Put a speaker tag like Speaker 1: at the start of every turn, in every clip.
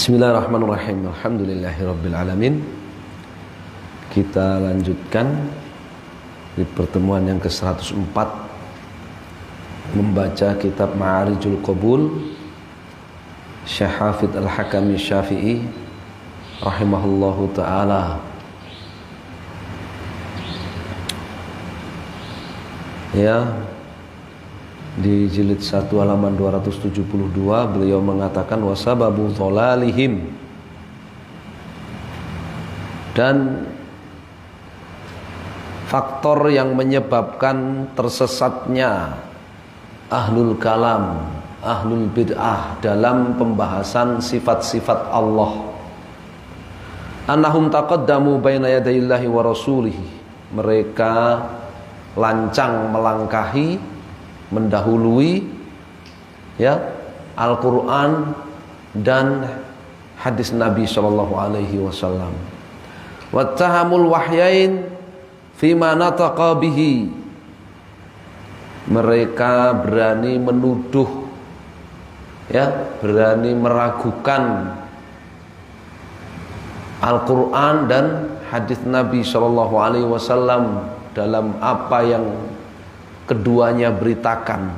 Speaker 1: Bismillahirrahmanirrahim. Alhamdulillahirabbil alamin. Kita lanjutkan di pertemuan yang ke-104 membaca kitab Ma'arijul Qabul Syekh Hafidz Al-Hakami Syafi'i rahimahullahu taala. Ya, di jilid 1 halaman 272 beliau mengatakan wasababu dhalalihim, dan faktor yang menyebabkan tersesatnya ahlul kalam, ahlul bid'ah dalam pembahasan sifat-sifat Allah, annahum taqaddamu baina yadayillahi wa rasulihi, mereka lancang melangkahi, mendahului ya Al-Quran dan hadis Nabi Sallallahu Alaihi Wasallam. Wattahamul wahyain fima nataqa bihi, mereka berani menuduh ya, berani meragukan Al-Quran dan hadis Nabi Sallallahu Alaihi Wasallam dalam apa yang keduanya beritakan.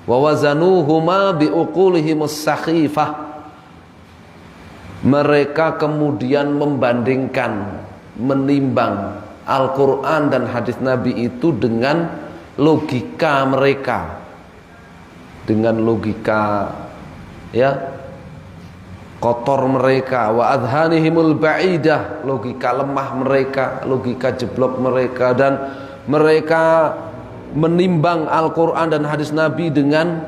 Speaker 1: Wa wazanuhuma biuqulihimus sakhifah, mereka kemudian membandingkan, menimbang Al-Quran dan hadis Nabi itu dengan logika mereka, dengan logika ya kotor mereka, wa adhanihimul ba'idah, logika lemah mereka, logika jeblok mereka, dan mereka menimbang Al-Quran dan hadis Nabi dengan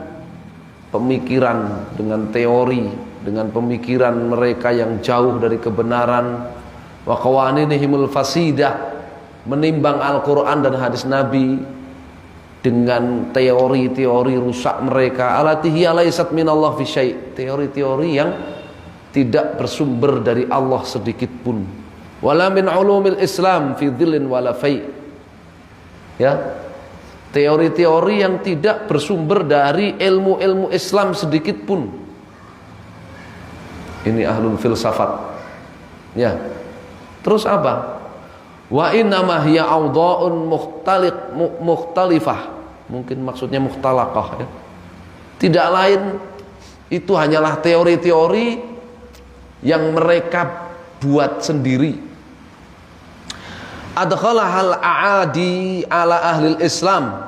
Speaker 1: pemikiran, dengan teori, dengan pemikiran mereka yang jauh dari kebenaran. Wa qawaninihimul fasidah, menimbang Al-Quran dan hadis Nabi dengan teori-teori rusak mereka, alatihi alaisat minallah fi syai', teori-teori yang tidak bersumber dari Allah sedikit pun. Wala min ulumil Islam fi dhillin wala fai', ya, teori-teori yang tidak bersumber dari ilmu-ilmu Islam sedikit pun. Ini ahlul filsafat. Ya. Terus apa? Wa innama hiya awdha'un mukhtalifah. Mungkin maksudnya mukhtalaqah ya. Tidak lain itu hanyalah teori-teori yang mereka buat sendiri. Adkhalahal a'adi ala ahlil Islam,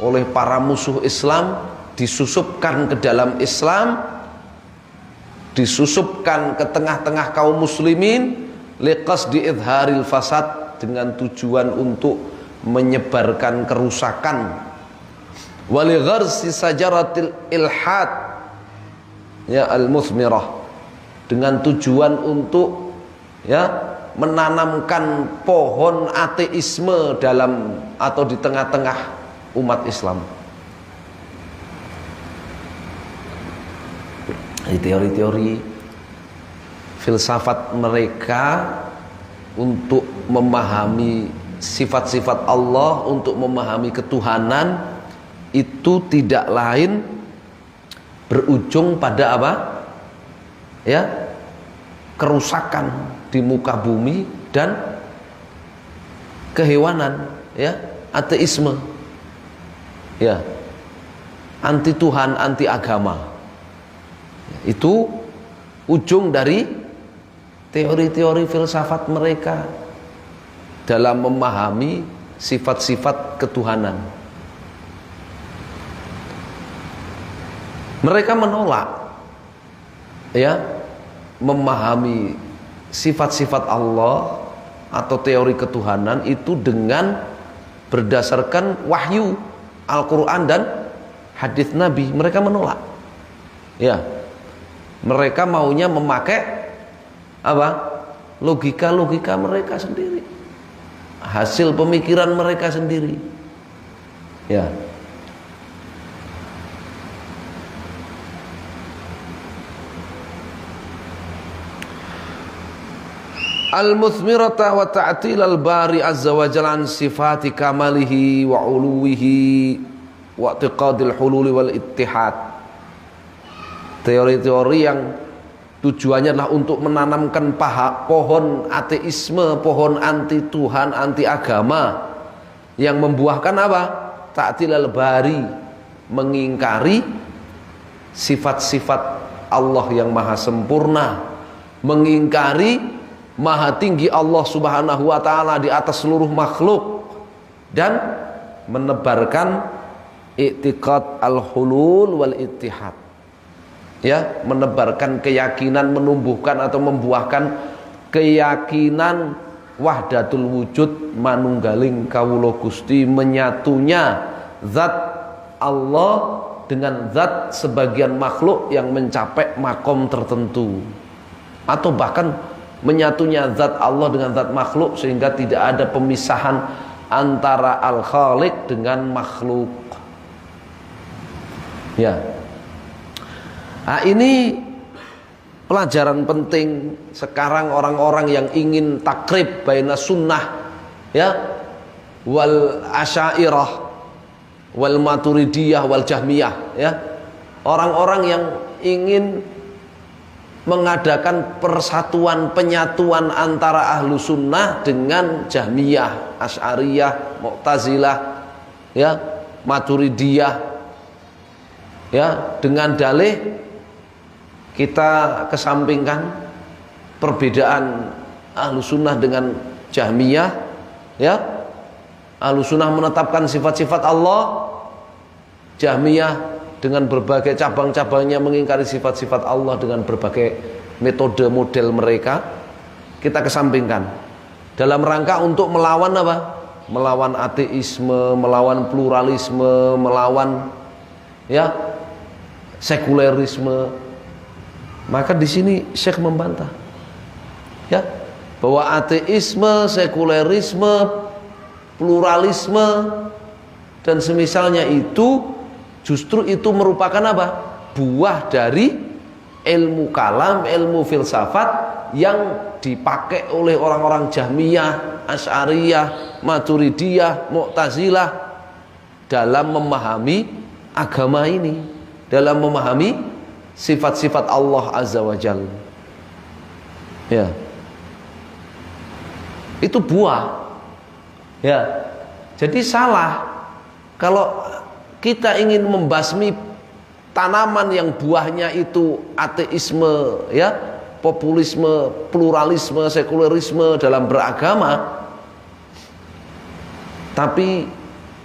Speaker 1: oleh para musuh Islam disusupkan ke dalam Islam, disusupkan ke tengah-tengah kaum muslimin, liqasdi idharil fasad, dengan tujuan untuk menyebarkan kerusakan, waligharsi sajaratil ilhad ya al-muthmirah, dengan tujuan untuk ya menanamkan pohon ateisme dalam atau di tengah-tengah umat Islam. Ini teori-teori filsafat mereka untuk memahami sifat-sifat Allah, untuk memahami ketuhanan, itu tidak lain berujung pada apa? Ya, kerusakan di muka bumi dan kehewanan, ya, ateisme, ya, anti Tuhan, anti agama. Itu ujung dari teori-teori filsafat mereka dalam memahami sifat-sifat ketuhanan. Mereka menolak ya memahami sifat-sifat Allah atau teori ketuhanan itu dengan berdasarkan wahyu Al-Quran dan hadis Nabi. Mereka menolak ya, mereka maunya memakai apa? Logika-logika mereka sendiri, hasil pemikiran mereka sendiri ya. Al-muthmirata wa ta'til al-bari azza wa jalla an sifati kamalihi wa uluwihi wa i'tiqadil hululi wal ittihad. Teori-teori yang Tujuannya adalah untuk menanamkan pohon ateisme, pohon anti Tuhan, anti agama, yang membuahkan apa? Ta'tilal bari, mengingkari sifat-sifat Allah yang maha sempurna, mengingkari maha tinggi Allah subhanahu wa ta'ala di atas seluruh makhluk, dan menebarkan i'tiqad al-hulul wal ittihad, ya, menebarkan keyakinan, menumbuhkan atau membuahkan keyakinan wahdatul wujud, manunggaling kawula Gusti, menyatunya zat Allah dengan zat sebagian makhluk yang mencapai makom tertentu, atau bahkan menyatunya zat Allah dengan zat makhluk sehingga tidak ada pemisahan antara al-khaliq dengan makhluk. Ya. Nah, ini pelajaran penting sekarang orang-orang yang ingin takrib baina sunnah, ya, wal asy'ariyah wal maturidiyah wal jahmiyah, ya. Orang-orang yang ingin mengadakan persatuan, penyatuan antara ahlu sunnah dengan jahmiyah, asy'ariyah, mu'tazilah, ya, maturidiyah, ya, dengan dalih kita kesampingkan perbedaan ahlu sunnah dengan jahmiyah, ya. Ahlu sunnah menetapkan sifat-sifat Allah, jahmiyah dengan berbagai cabang-cabangnya mengingkari sifat-sifat Allah dengan berbagai metode model mereka. Kita kesampingkan dalam rangka untuk melawan apa? Melawan ateisme, melawan pluralisme, melawan, ya, sekulerisme. Maka di sini Syekh membantah, ya, bahwa ateisme, sekulerisme, pluralisme dan semisalnya itu justru itu merupakan apa? Buah dari ilmu kalam, ilmu filsafat yang dipakai oleh orang-orang Jahmiyah, Asy'ariyah, Maturidiyah, Mu'tazilah dalam memahami agama ini, dalam memahami sifat-sifat Allah Azza wa Jalla. Ya. Itu buah. Ya. Jadi salah kalau kita ingin membasmi tanaman yang buahnya itu ateisme, ya, populisme, pluralisme, sekulerisme dalam beragama, tapi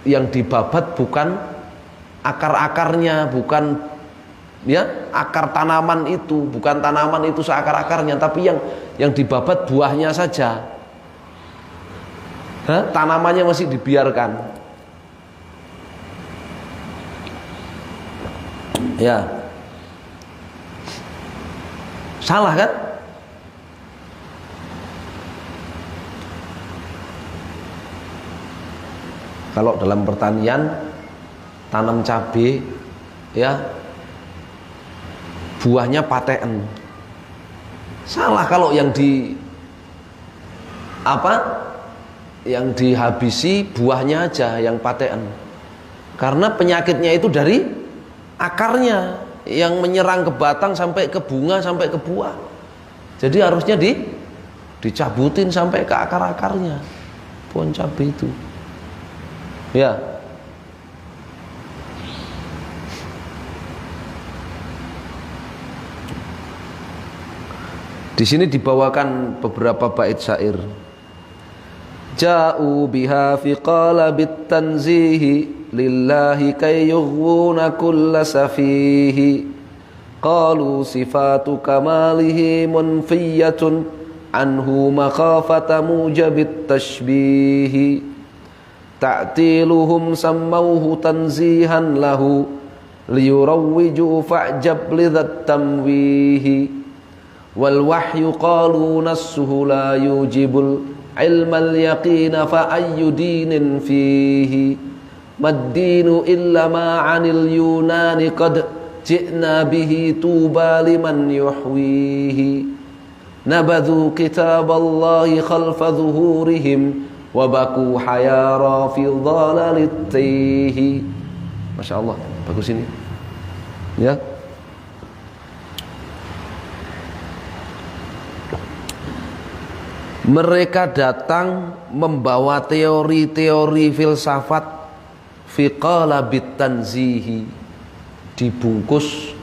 Speaker 1: yang dibabat bukan akar-akarnya, bukan, ya, akar tanaman itu, bukan tanaman itu seakar-akarnya, tapi yang dibabat buahnya saja. Tanamannya masih dibiarkan. Ya. Salah kan? Kalau dalam pertanian tanam cabai, ya, buahnya paten. Salah kalau yang yang dihabisi buahnya aja yang paten. Karena penyakitnya itu dari akarnya yang menyerang ke batang sampai ke bunga sampai ke buah. Jadi harusnya dicabutin sampai ke akar-akarnya pohon cabai itu. Ya. Di sini dibawakan beberapa bait syair. Ja'u biha fi qalabit tanzihi lillahi kay yughwuna kulla safihi. Qalu sifatu kamalihi munfiyatun anhu makhafata mujabit tashbihi. Ta'tiluhum sammauhu tanzihan lahu liyurawwiju fa'jab lidhat tamwihi. Wal wahyu qalu nassuhu la yujibul ilmal yaqina fa ayyu dinin fihi. Mad-dinu illa ma 'anil yunani qad ji'na bihi tuba liman yuhwihi. Nabadhu kitaballahi khalfa dhuhurihim wa baku hayara fi dhalalit tayhi. Masya Allah, bagus ini, ya. Mereka datang membawa teori-teori filsafat fi qalabit tanzihi, dibungkus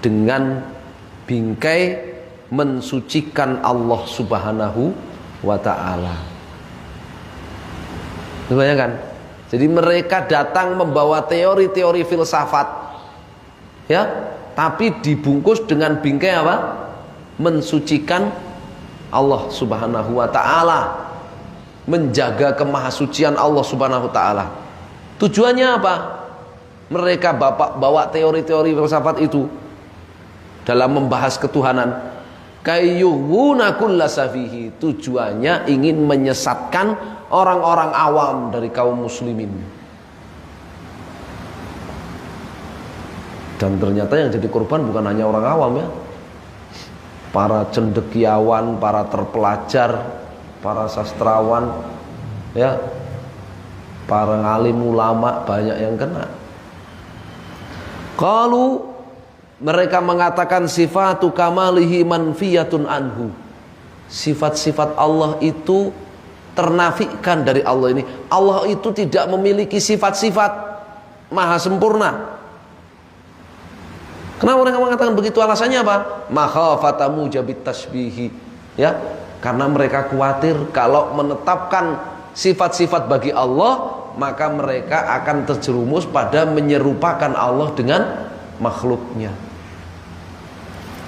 Speaker 1: dengan bingkai mensucikan Allah Subhanahu wa ta'ala. Bayangkan. Jadi mereka datang membawa teori-teori filsafat, ya, tapi dibungkus dengan bingkai apa? Mensucikan Allah Subhanahu wa ta'ala, menjaga kemahasucian Allah Subhanahu wa ta'ala. Tujuannya apa? Mereka bawa teori-teori filsafat itu dalam membahas ketuhanan. Kayyuhuna kullasafihi, tujuannya ingin menyesatkan orang-orang awam dari kaum muslimin. Dan ternyata yang jadi korban bukan hanya orang awam, ya, para cendekiawan, para terpelajar, para sastrawan, ya, para alim ulama, banyak yang kena. Qalu, mereka mengatakan sifatu kamalihi manfiyatun anhu, sifat-sifat Allah itu ternafikan dari Allah ini. Allah itu tidak memiliki sifat-sifat maha sempurna. Kenapa mereka mengatakan begitu? Alasannya apa? Makhafata mujabit tasbihi, ya, karena mereka khawatir kalau menetapkan sifat-sifat bagi Allah, maka mereka akan terjerumus pada menyerupakan Allah dengan makhluknya.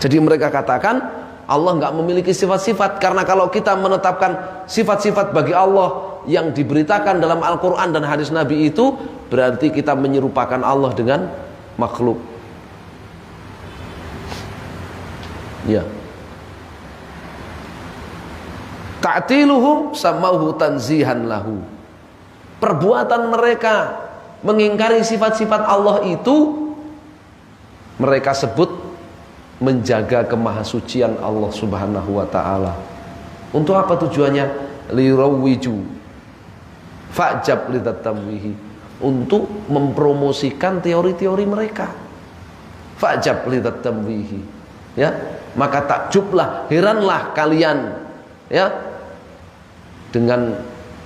Speaker 1: Jadi mereka katakan Allah nggak memiliki sifat-sifat, karena kalau kita menetapkan sifat-sifat bagi Allah yang diberitakan dalam Al-Quran dan hadis Nabi itu, berarti kita menyerupakan Allah dengan makhluk. Ya. Ta'tiluhum samauhu tanzihan lahu. Perbuatan mereka mengingkari sifat-sifat Allah itu mereka sebut menjaga kemahasucian Allah Subhanahu wa ta'ala. Untuk apa tujuannya? Lirawiju fa'jab lidatamwihi, untuk mempromosikan teori-teori mereka. Fa'jab lidatamwihi, ya, maka takjublah, heranlah kalian, ya, dengan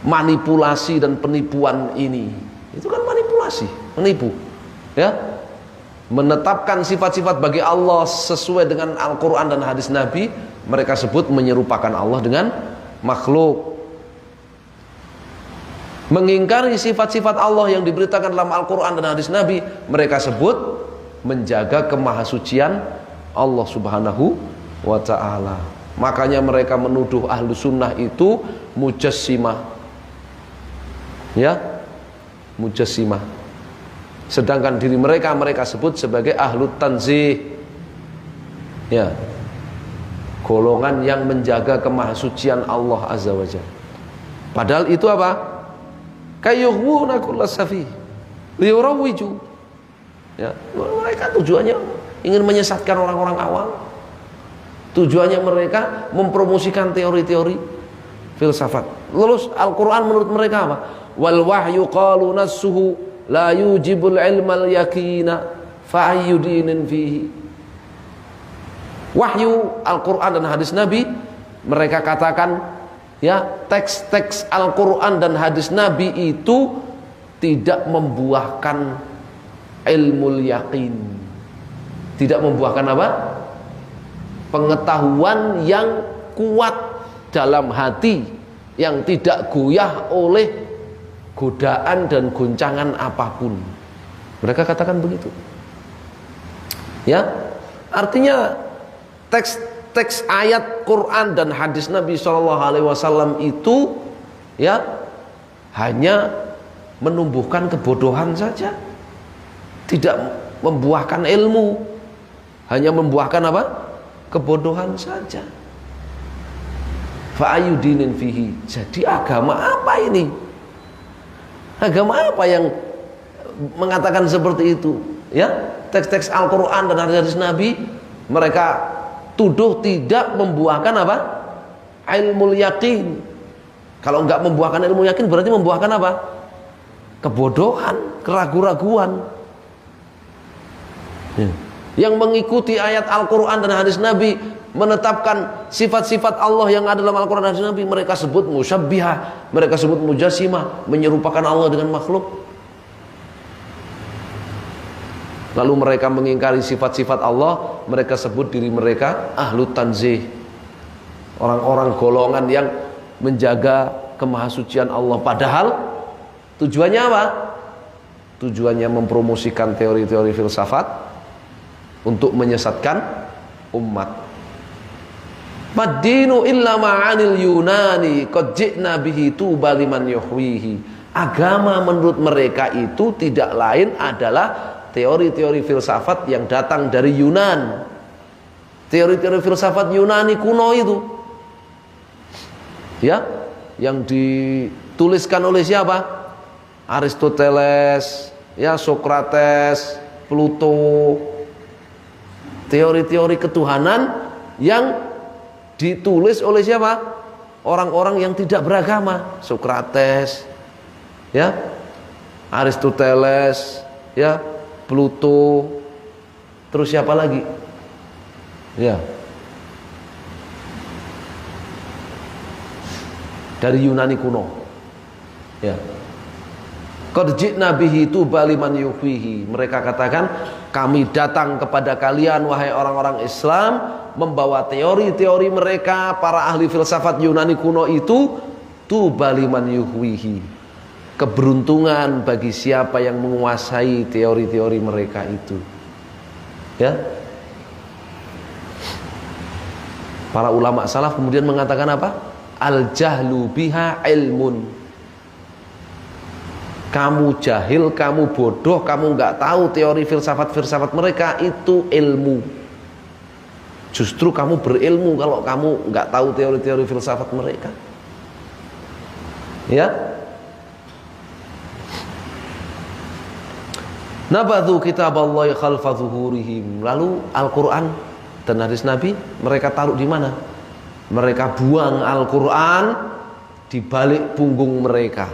Speaker 1: manipulasi dan penipuan ini. Itu kan manipulasi, menipu, ya, menetapkan sifat-sifat bagi Allah sesuai dengan Al-Quran dan hadis Nabi, mereka sebut menyerupakan Allah dengan makhluk. Mengingkari sifat-sifat Allah yang diberitakan dalam Al-Quran dan hadis Nabi, mereka sebut menjaga kemahasucian Allah Subhanahu wa ta'ala. Makanya mereka menuduh ahlu sunnah itu mujassimah, ya, mujassimah. Sedangkan diri mereka sebut sebagai ahlu tanzih, ya, golongan yang menjaga kemahasucian Allah Azza wa Jalla. Padahal itu apa? Kayyuhuna kullasafi liyurawwiju, ya, mereka tujuannya ingin menyesatkan orang-orang awam. Tujuannya mereka mempromosikan teori-teori filsafat. Lalu Al-Quran menurut mereka apa? Wal wahyu qalu nassuhu la yujibul ilmal yakina fa'ayyudinin fihi. Wahyu Al-Quran dan hadis Nabi, mereka katakan, ya, teks-teks Al-Quran dan hadis Nabi itu tidak membuahkan ilmul yakin, tidak membuahkan apa? Pengetahuan yang kuat dalam hati, yang tidak goyah oleh godaan dan goncangan apapun. Mereka katakan begitu, ya, artinya teks ayat Quran dan hadis Nabi SAW itu, ya, hanya menumbuhkan kebodohan saja, tidak membuahkan ilmu, hanya membuahkan apa? Kebodohan saja. Fa'ayudinin fihi. Jadi agama apa ini? Agama apa yang mengatakan seperti itu? Ya, teks-teks Al-Quran dan hadis Nabi mereka tuduh tidak membuahkan apa? Ilmu yakin. Kalau enggak membuahkan ilmu yakin, berarti membuahkan apa? Kebodohan, keraguan-raguan. Ya. Yang mengikuti ayat Al-Quran dan hadis Nabi menetapkan sifat-sifat Allah yang ada dalam Al-Quran dan Nabi, mereka sebut musyabbihah, mereka sebut mujassimah, menyerupakan Allah dengan makhluk. Lalu mereka mengingkari sifat-sifat Allah, mereka sebut diri mereka ahlu tanzih, orang-orang golongan yang menjaga kemahasucian Allah. Padahal tujuannya apa? Tujuannya mempromosikan teori-teori filsafat untuk menyesatkan umat. Madinu illa ma'anil yunani qad ji'na bihi tuba liman yuhwihi. Agama menurut mereka itu tidak lain adalah teori-teori filsafat yang datang dari Yunan. Teori-teori filsafat Yunani kuno itu, ya, yang dituliskan oleh siapa? Aristoteles, ya, Socrates, Plato. Teori-teori ketuhanan yang ditulis oleh siapa? Orang-orang yang tidak beragama. Socrates, ya, Aristoteles, ya, Plato. Terus siapa lagi? Ya, dari Yunani kuno. Ya, qad ji'na bihi tuba liman yuhwihi. Mereka katakan, kami datang kepada kalian wahai orang-orang Islam membawa teori-teori mereka para ahli filsafat Yunani kuno itu, tuba liman yuhwihi, keberuntungan bagi siapa yang menguasai teori-teori mereka itu. Ya, para ulama salaf kemudian mengatakan apa? Al jahlu biha ilmun. Kamu jahil, kamu bodoh, kamu nggak tahu teori filsafat-filsafat mereka itu ilmu. Justru kamu berilmu kalau kamu nggak tahu teori-teori filsafat mereka. Ya. Nabadhu kitaballahi khalfa zuhurihim. Lalu Al-Quran dan hadis Nabi mereka taruh di mana? Mereka buang Al-Quran di balik punggung mereka.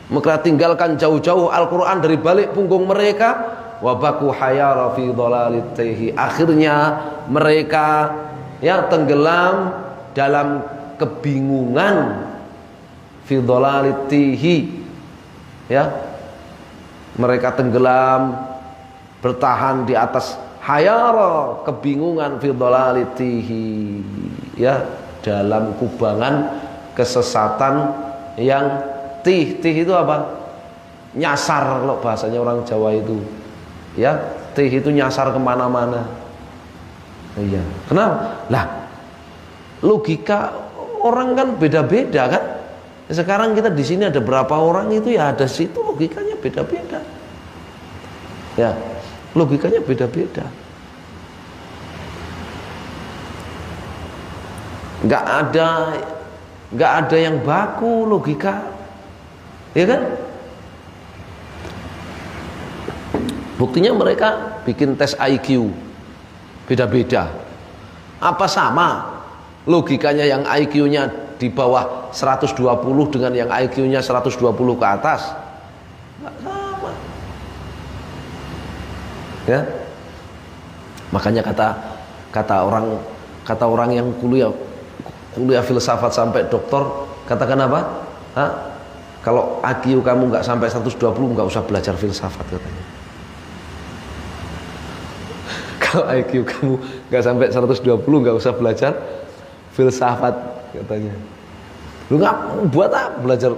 Speaker 1: Mereka tinggalkan jauh-jauh Al-Quran dari balik punggung mereka. Wabaku hayara fi dhalalitihi. Akhirnya mereka, ya, tenggelam dalam kebingungan fi dhalalitihi. Ya, mereka tenggelam bertahan di atas hayara, kebingungan fi dhalalitihi, ya, dalam kubangan kesesatan yang tih itu apa? Nyasar, kalau bahasanya orang Jawa itu, ya, tih itu nyasar kemana-mana. Iya. Kenapa? Lah, logika orang kan beda-beda kan. Sekarang kita di sini ada berapa orang itu, ya ada situ logikanya beda-beda. Ya, logikanya beda-beda. Nggak ada yang baku logika. Ya kan? Buktinya mereka bikin tes IQ beda-beda. Apa sama logikanya yang IQ-nya di bawah 120 dengan yang IQ-nya 120 ke atas? Nggak sama. Ya. Makanya kata orang yang kuliah filsafat sampai doktor, katakan apa? Hah? Kalau IQ kamu nggak sampai 120 nggak usah belajar filsafat, katanya. Kalau IQ kamu nggak sampai 120 nggak usah belajar filsafat, katanya. Lu nggak buat apa belajar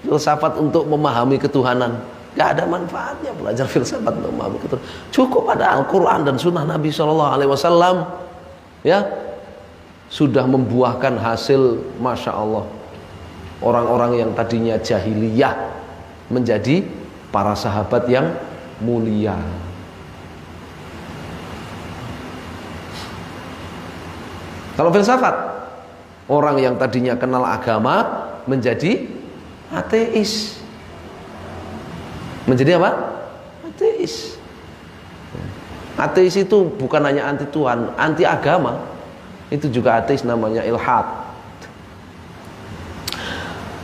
Speaker 1: filsafat untuk memahami ketuhanan? Nggak ada manfaatnya belajar filsafat untuk memahami ketuhanan. Cukup ada Al-Quran dan Sunnah Nabi SAW, ya, sudah membuahkan hasil, masya Allah. Orang-orang yang tadinya jahiliyah menjadi para sahabat yang mulia. Kalau filsafat, orang yang tadinya kenal agama menjadi ateis. Menjadi apa? Ateis. Ateis itu bukan hanya anti Tuhan, anti agama. Itu juga ateis, namanya ilhad.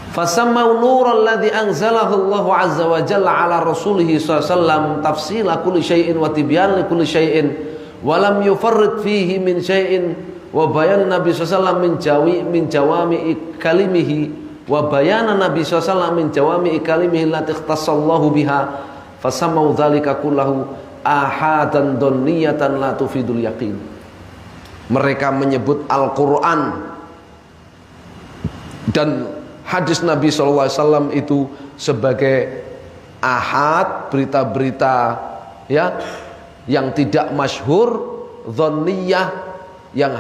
Speaker 1: Fasammau nural ladzi anzalahu Allahu azza wa jalla ala rasulih sallallahu alaihi wasallam tafsila kulli syai'in wa tibyan li kulli syai'in wa lam yufarrid fihi min syai'in wa bayan Nabi sallallahu min jawami kalimihi wa bayana Nabi sallallahu min jawami kalimihi allati ikhtassallahu biha fasamau dzalika kullahu ahadan dhanniyatan la tufidul yaqin. Mereka menyebut Al-Qur'an dan hadis Nabi SAW itu sebagai ahad, berita-berita ya yang tidak masyhur, dhanniyah, yang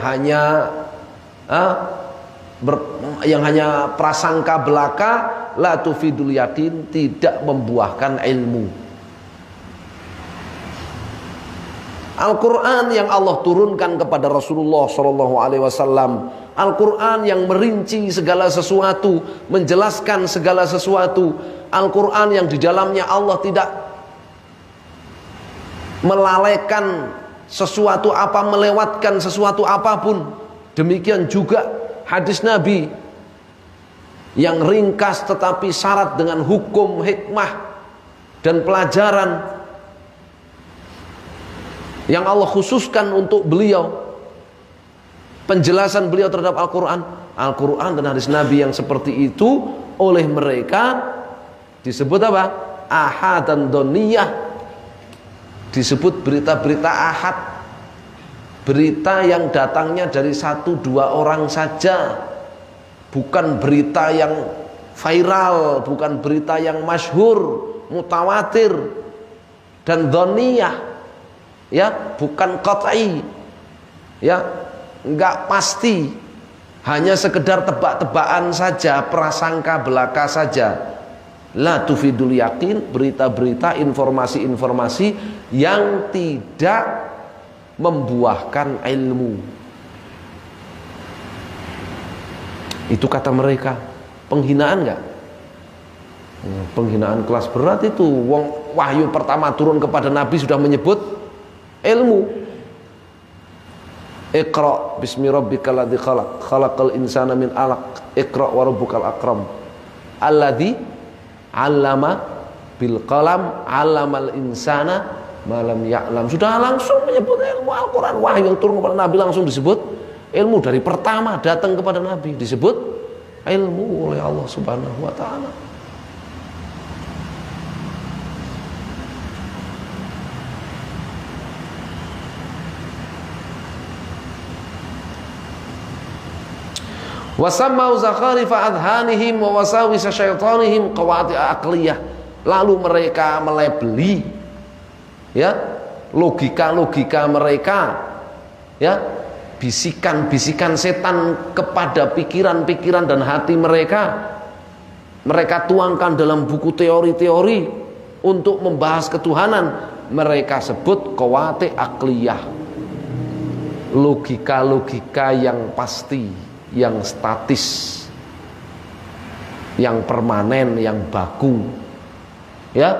Speaker 1: hanya prasangka belaka, la tufidul yakin, tidak membuahkan ilmu. Al-Quran yang Allah turunkan kepada Rasulullah SAW, Al-Quran yang merinci segala sesuatu, menjelaskan segala sesuatu, Al-Quran yang di dalamnya Allah tidak melalaikan sesuatu apa, melewatkan sesuatu apapun. Demikian juga hadis Nabi yang ringkas tetapi syarat dengan hukum, hikmah dan pelajaran yang Allah khususkan untuk beliau, penjelasan beliau terhadap Al-Quran. Al-Quran dan hadis Nabi yang seperti itu oleh mereka disebut apa? Ahad dan dhanniyah, disebut berita-berita ahad, berita yang datangnya dari 1-2 orang saja, bukan berita yang viral, bukan berita yang masyhur, mutawatir. Dan dhanniyah ya, bukan qat'i, ya, enggak pasti, hanya sekedar tebak-tebakan saja, prasangka belaka saja. La tufidul yakin, berita-berita, informasi-informasi yang tidak membuahkan ilmu. Itu kata mereka. Penghinaan enggak? Penghinaan kelas berat itu. Wong wahyu pertama turun kepada Nabi sudah menyebut ilmu. Iqra bismi rabbikal ladzi khalaq, khalaqal insana min 'alaq, iqra wa rabbukal akram, alladzi 'allama bil qalam, 'allamal insana ma lam ya'lam. Sudah langsung menyebut ilmu. Al-Qur'an wahyu yang turun kepada Nabi langsung disebut ilmu. Dari pertama datang kepada Nabi disebut ilmu oleh Allah Subhanahu wa taala. Wasammau zakharifa adhanihim wa wasawisa syaitanihim qawati'a aqliyah. Lalu mereka melabeli ya logika-logika mereka, ya bisikan-bisikan setan kepada pikiran-pikiran dan hati mereka. Mereka tuangkan dalam buku teori-teori untuk membahas ketuhanan. Mereka sebut qawati' aqliyah, logika-logika yang pasti, yang statis, yang permanen, yang baku, ya,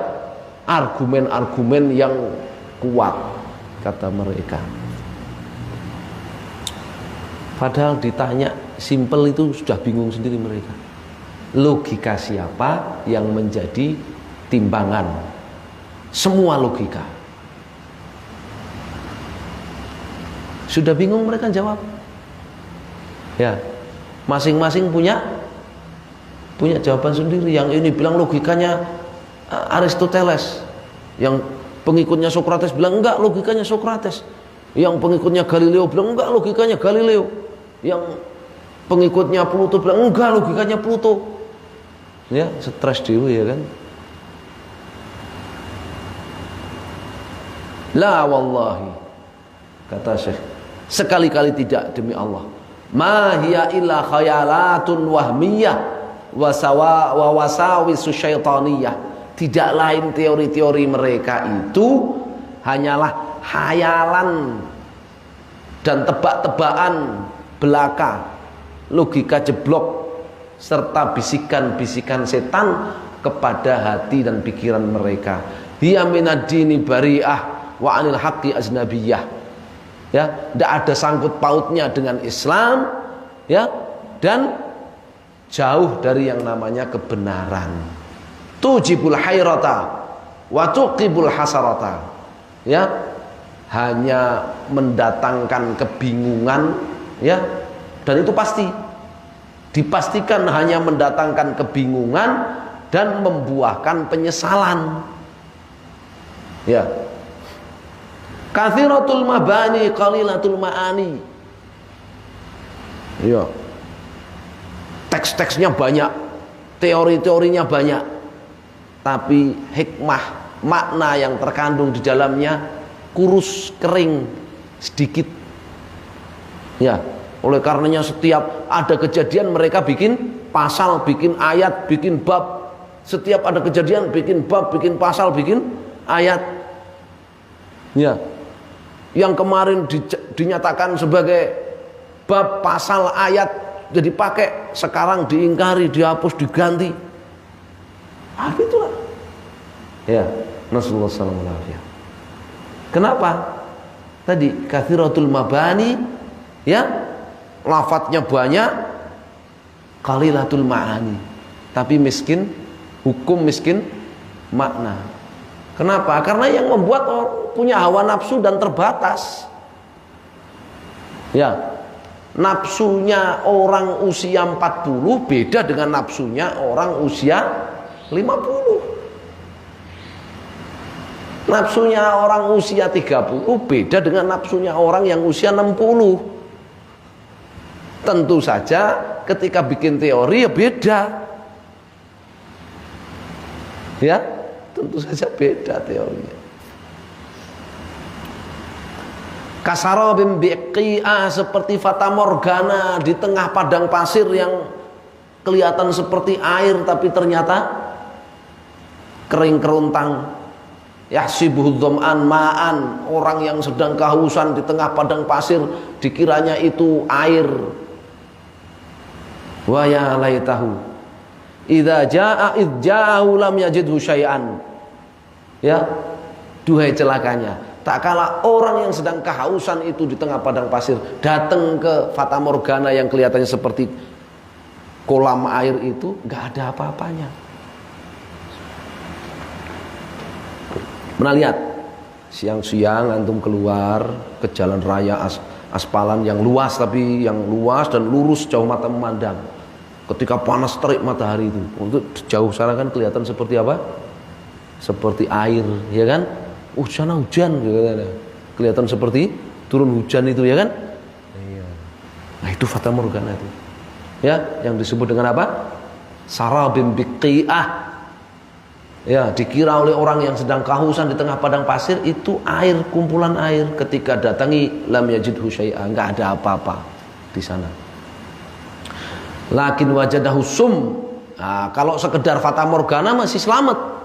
Speaker 1: argumen-argumen yang kuat, kata mereka. Padahal ditanya simpel itu sudah bingung sendiri mereka. Logika siapa yang menjadi timbangan? Semua logika. Sudah bingung mereka jawab. Ya, masing-masing punya jawaban sendiri. Yang ini bilang logikanya Aristoteles, yang pengikutnya Sokrates bilang enggak, logikanya Sokrates. Yang pengikutnya Galileo bilang enggak, logikanya Galileo. Yang pengikutnya Pluto bilang enggak, logikanya Pluto. Ya, stres dewe ya kan. La wallahi, kata Syekh, sekali-kali tidak, demi Allah. Ma hiya illa khayalatun wahmiyah wa wasawisu syaitaniyah. Tidak lain teori-teori mereka itu hanyalah khayalan dan tebak-tebakan belaka, logika jeblok serta bisikan-bisikan setan kepada hati dan pikiran mereka. Hiya minad dini bari'ah wa anil haqqi ajnabiyah. Ya, tidak ada sangkut pautnya dengan Islam, ya, dan jauh dari yang namanya kebenaran. Tujibul hayrata wa tuqibul hasarata. Ya, hanya mendatangkan kebingungan Ya, dan itu pasti dipastikan hanya mendatangkan kebingungan dan membuahkan penyesalan. Ya, katsiratul mabani qalilatul ma'ani. Ya, teks-teksnya banyak, teori-teorinya banyak, tapi hikmah, makna yang terkandung di dalamnya kurus, kering, sedikit. Ya, oleh karenanya setiap ada kejadian mereka bikin pasal, bikin ayat, bikin bab. Setiap ada kejadian bikin bab, bikin pasal, bikin ayat. Ya, yang kemarin dinyatakan sebagai bab, pasal, ayat jadi pakai, sekarang diingkari, dihapus, diganti. Itulah. Ya, nasallallahu alaihi wasallam. Kenapa? Tadi katsiratul mabani, ya, lafadznya banyak, qalilatul ma'ani, tapi miskin hukum, miskin makna. Kenapa? Karena yang membuat punya hawa nafsu dan terbatas. Ya, nafsunya orang usia 40 beda dengan nafsunya orang usia 50. Nafsunya orang usia 30 beda dengan nafsunya orang yang usia 60. Tentu saja ketika bikin teori ya beda. Ya, tentu saja beda teorinya. Kasarabim biqi'a, seperti fata morgana di tengah padang pasir yang kelihatan seperti air tapi ternyata kering kerontang. Yahsibuhu dham'an ma'an, orang yang sedang kehausan di tengah padang pasir dikiranya itu air. Wa ya laitahu idza ja'ahu lam yajidhu syai'an. Ya, duhai celakanya tak kala orang yang sedang kehausan itu di tengah padang pasir datang ke fata morgana yang kelihatannya seperti kolam air itu, nggak ada apa-apanya. Pernah lihat siang-siang antum keluar ke jalan raya aspalan yang luas, tapi yang luas dan lurus jauh mata memandang. Ketika panas terik matahari itu, untuk jauh sana kan kelihatan seperti apa? Seperti air, ya kan? Sana hujan, kelihatan seperti turun hujan itu, ya kan? Nah itu fata morgana itu, ya, yang disebut dengan apa? Sarabim biqi'ah. Ya, dikira oleh orang yang sedang kehausan di tengah padang pasir itu air, kumpulan air. Ketika datangi lam yajidhu syai'a, enggak ada apa-apa di sana. Lakin wajadahu sum. Nah, kalau sekedar fata morgana masih selamat.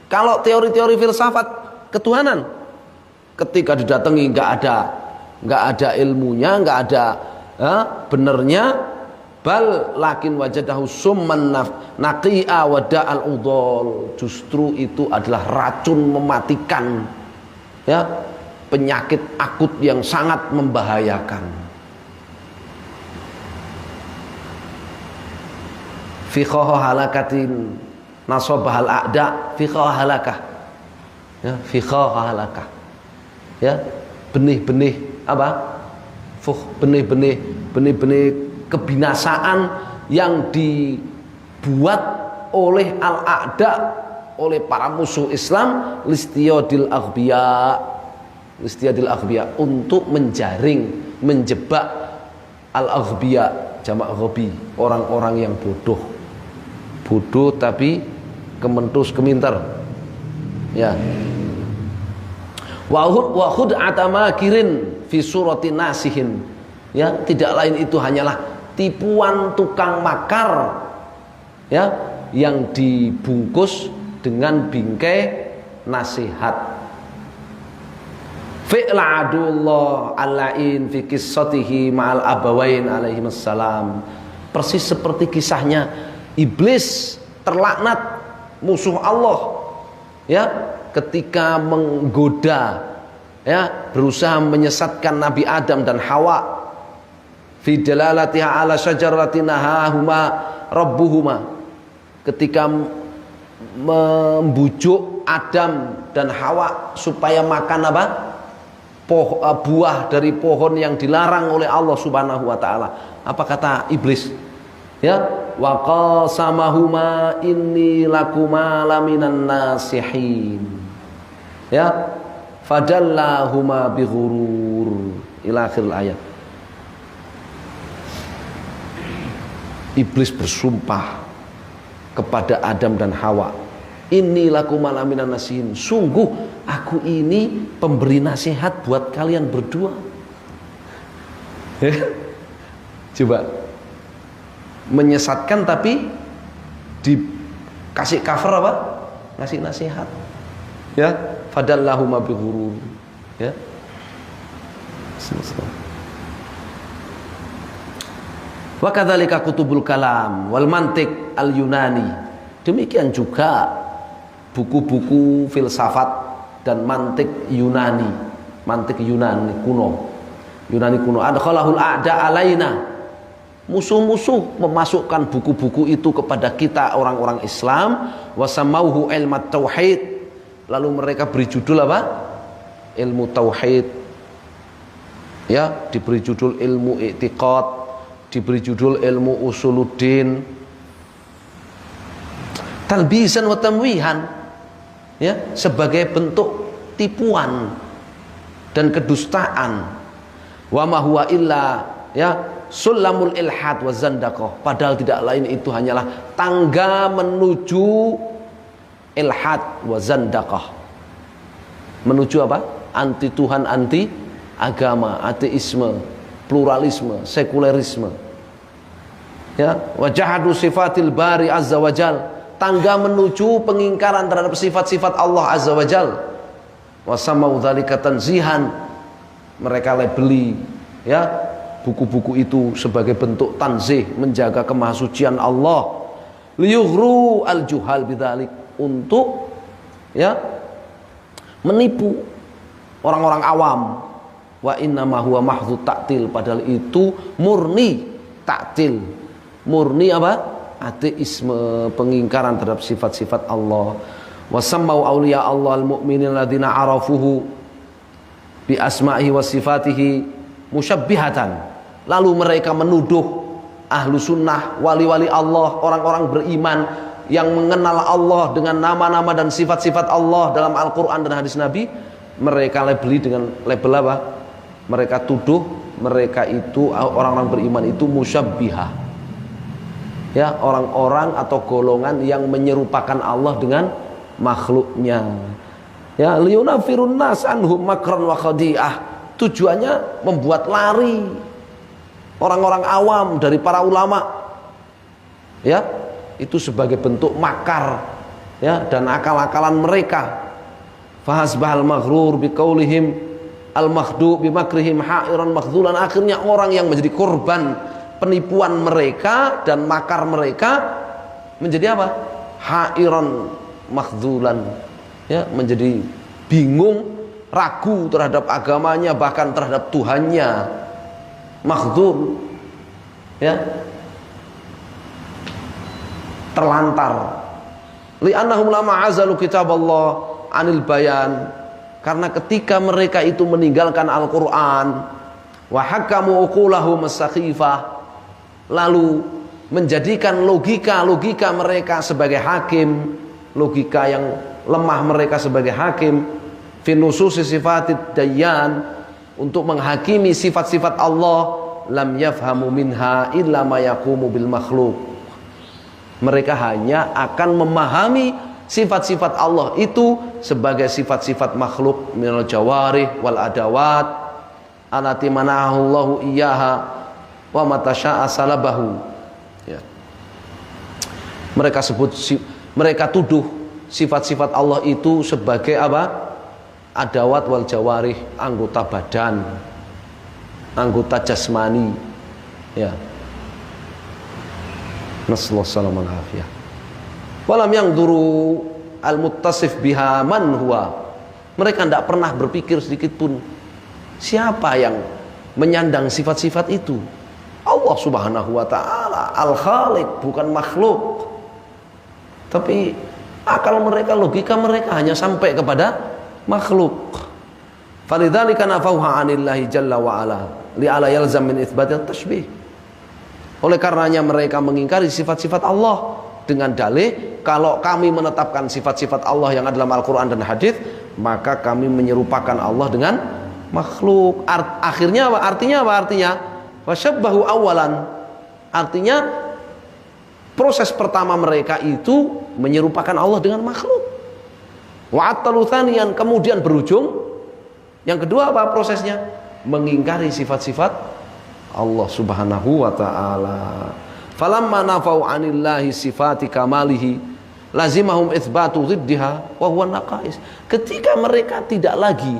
Speaker 1: Kalau teori-teori filsafat ketuhanan, ketika didatangi enggak ada ilmunya, enggak ada benernya. Bal lakin wajadahu summan naqi'a wada'al udol, justru itu adalah racun mematikan, ya, penyakit akut yang sangat membahayakan. Fi halakatin nasabahal a'da, fi halakah, ya, fi halakah, ya, benih-benih apa? Benih-benih kebinasaan yang dibuat oleh al-a'da, oleh para musuh Islam, listiyadil aghbiya, untuk menjaring, menjebak al-aghbiya, jamak ghabi, orang-orang yang bodoh tapi kementus keminter, ya. Wa khud'ata makirin fi surati nasihin, ya, tidak lain itu hanyalah tipuan tukang makar, ya, yang dibungkus dengan bingkai nasihat. Fi'la adullah al-la'in fi qissatihi ma'al abawain alaihimassalam, persis seperti kisahnya iblis terlaknat, musuh Allah, ya, ketika menggoda, ya, berusaha menyesatkan Nabi Adam dan Hawa, fi dalalatiha ala syajaratin nahahuma rabbuhuma, ketika membujuk Adam dan Hawa supaya makan apa? buah dari pohon yang dilarang oleh Allah Subhanahu wa taala. Apa kata iblis? Ya, wa qasamahuma inni lakuma laminan nasihin. Ya, fadallahuma bighurur ila akhir ayat. Iblis bersumpah kepada Adam dan Hawa, inni lakuma laminan nasihin, sungguh aku ini pemberi nasihat buat kalian berdua. Coba menyesatkan tapi dikasih cover apa? Ngasih nasihat. Ya, fadallahuma bighurur. Ya. Wa kadzalika kutubul kalam wal mantiq al Yunani. Demikian juga buku-buku filsafat dan mantik Yunani, mantik Yunani kuno. Yunani kuno adkhalahul a'da alaina. Musuh-musuh memasukkan buku-buku itu kepada kita orang-orang Islam, wasamauhu ilmat tauhid. Lalu mereka beri judul apa? Ilmu tauhid. Ya, diberi judul ilmu i'tiqad, diberi judul ilmu usuluddin, talbisan wa tamwihan, ya, sebagai bentuk tipuan dan kedustaan. Wa ma huwa illa, ya, sulamul ilhad wa zandaqah. Padahal tidak lain itu hanyalah tangga menuju ilhad wa zandaqah. Menuju apa? Anti Tuhan, anti agama, ateisme, pluralisme, sekulerisme. Ya, wa jahadu sifatil bari azza wajal. Tangga menuju pengingkaran terhadap sifat-sifat Allah azza wajal. Wa samau dzalika tanzihan. Mereka labeli, ya, buku-buku itu sebagai bentuk tanzih, menjaga kemahasucian Allah. Liyughru al-juhal bidzalik, untuk, ya, menipu orang-orang awam. Wa innama huwa mahdhu ta'til, padahal itu murni ta'til, murni apa? Ateisme, pengingkaran terhadap sifat-sifat Allah. Wa sammau auliya Allah al-mu'minin alladziina arafuhu bi asma'ihi wa sifatihi musyabbihatan. Lalu mereka menuduh ahlu sunnah, wali-wali Allah, orang-orang beriman yang mengenal Allah dengan nama-nama dan sifat-sifat Allah dalam Al-Quran dan hadis Nabi. Mereka labeli dengan label apa? Mereka tuduh mereka itu, orang-orang beriman itu musyabbiha, ya, orang-orang atau golongan yang menyerupakan Allah dengan makhluknya. Ya, liyunafirun nas anhum makran wa khadi'ah. Tujuannya membuat lari orang-orang awam dari para ulama. Ya, itu sebagai bentuk makar, ya, dan akal-akalan mereka. Fahasbahal maghrur biqaulihim al-makhdu bimakrihim ha'iran makhzulan. Akhirnya orang yang menjadi korban penipuan mereka dan makar mereka menjadi apa? Ha'iran makhzulan, ya, menjadi bingung, ragu terhadap agamanya, bahkan terhadap Tuhannya. Makhzul, ya, terlantar. Li'annahum lama azalu kitab Allah anil bayan. Karena ketika mereka itu meninggalkan Al-Quran, wa hakamu uqulahum as-sakhifah, lalu menjadikan logika mereka sebagai hakim, logika yang lemah mereka sebagai hakim, fi nususi sifatid dayyan, untuk menghakimi sifat-sifat Allah, lam yafhamu minha illa ma yaqumu bil makhluk. Mereka hanya akan memahami sifat-sifat Allah itu sebagai sifat-sifat makhluk, minal jawarih wal adawat alati manahullahu iyyaha wa matasya'a salabahu. Ya. Mereka tuduh sifat-sifat Allah itu sebagai apa? Adawat wal jawarih, anggota badan, anggota jasmani. Ya. Nasallahu alaihi wasallam. Walam yang duru al-muttasif biha man huwa. Mereka tidak pernah berpikir sedikit pun siapa yang menyandang sifat-sifat itu. Allah Subhanahu wa ta'ala al-khaliq, bukan makhluk. Tapi akal mereka, logika mereka hanya sampai kepada makhluk. Falidzalika nafauha 'anillahi jalla wa ala li'ala yalzam min itsbatit tashbih. Oleh karenanya mereka mengingkari sifat-sifat Allah dengan dalih kalau kami menetapkan sifat-sifat Allah yang ada dalam Al-Qur'an dan hadis, maka kami menyerupakan Allah dengan makhluk. Akhirnya apa? Artinya apa? Artinya wasyabbahu awalan. Artinya proses pertama mereka itu menyerupakan Allah dengan makhluk. Wa attalu tsaniyan, kemudian berujung yang kedua apa prosesnya? Mengingkari sifat-sifat Allah Subhanahu wa taala. Falamma nafau 'anillahi sifati kamalihi lazimahum itsbatu dhiddiha wa huwa naqais. Ketika mereka tidak lagi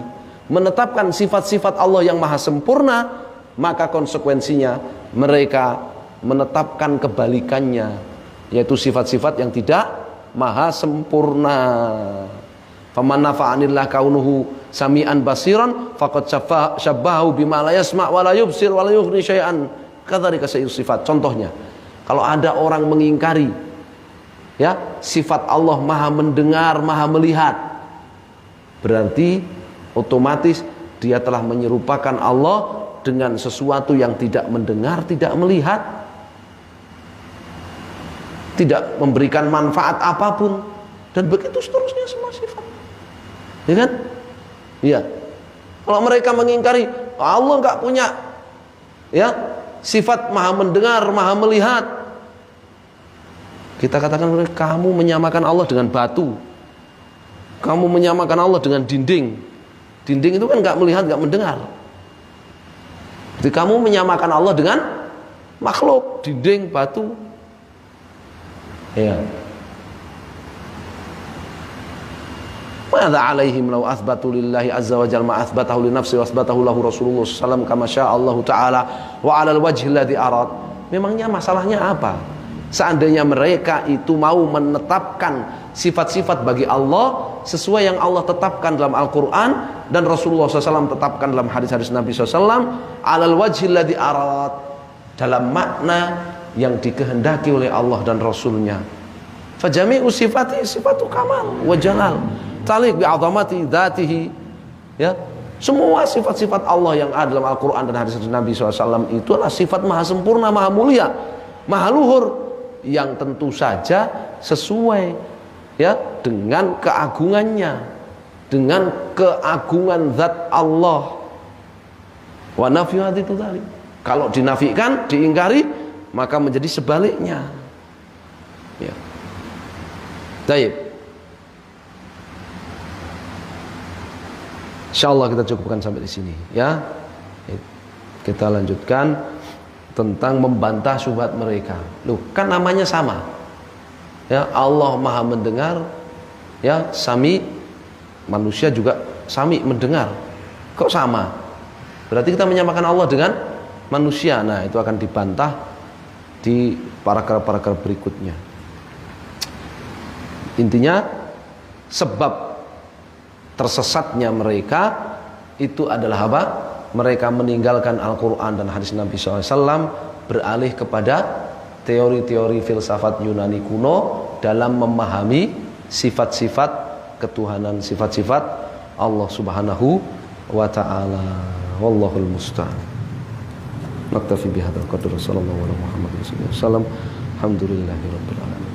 Speaker 1: menetapkan sifat-sifat Allah yang maha sempurna, maka konsekuensinya mereka menetapkan kebalikannya, yaitu sifat-sifat yang tidak maha sempurna. Faman nafa'anillah kaunuhu sami'an basiran faqad syabbahu bima la yasma' wa la yubsir wa la yughni syai'an. Kadzalika sifat. Contohnya, kalau ada orang mengingkari ya sifat Allah maha mendengar, maha melihat, berarti otomatis dia telah menyerupakan Allah dengan sesuatu yang tidak mendengar, tidak melihat, tidak memberikan manfaat apapun, dan begitu seterusnya semua sifat. Ya kan? Iya. Kalau mereka mengingkari Allah nggak punya ya sifat maha mendengar, maha melihat, kita katakan kamu menyamakan Allah dengan batu, kamu menyamakan Allah dengan dinding. Dinding itu kan nggak melihat, nggak mendengar. Jadi kamu menyamakan Allah dengan makhluk, dinding, batu. Ya. Mada alaihim law athbatu lillahi azza wa jalla ma athbatahu li nafsi wa athbatahu lahu Rasulullah sallallahu kama syaa Allah taala wa ala al-wajhi alladhi arad. Memangnya masalahnya apa? Seandainya mereka itu mau menetapkan sifat-sifat bagi Allah sesuai yang Allah tetapkan dalam Al-Qur'an dan Rasulullah SAW tetapkan dalam hadis-hadis Nabi SAW, alal wajhi alladhi arad, dalam makna yang dikehendaki oleh Allah dan Rasulnya. Fajami'u sifati sifatu kamal wa jalal taliq bi'azamati dzatihi. Ya, semua sifat-sifat Allah yang ada dalam Al-Qur'an dan hadis Nabi SAW itu adalah sifat maha sempurna, maha mulia, maha luhur, yang tentu saja sesuai ya dengan keagungannya, dengan keagungan zat Allah. Wa nafyu haditu dzalik. Kalau dinafikan, diingkari, maka menjadi sebaliknya. Ya. Baik. Insyaallah kita cukupkan sampai di sini ya. Kita lanjutkan tentang membantah syubhat mereka. Loh, kan namanya sama. Ya, Allah Maha mendengar, ya, sami, manusia juga sami mendengar. Kok sama? Berarti kita menyamakan Allah dengan manusia. Nah, itu akan dibantah di paragraf-paragraf berikutnya. Intinya sebab tersesatnya mereka itu adalah apa? Mereka meninggalkan Al-Quran dan hadis Nabi SAW, beralih kepada teori-teori filsafat Yunani kuno dalam memahami sifat-sifat ketuhanan, sifat-sifat Allah Subhanahu wa ta'ala. Wallahul musta'an. Naktafi bihadzal qadr. Sallallahu alaihi wa sallam. Alhamdulillahirabbil alamin.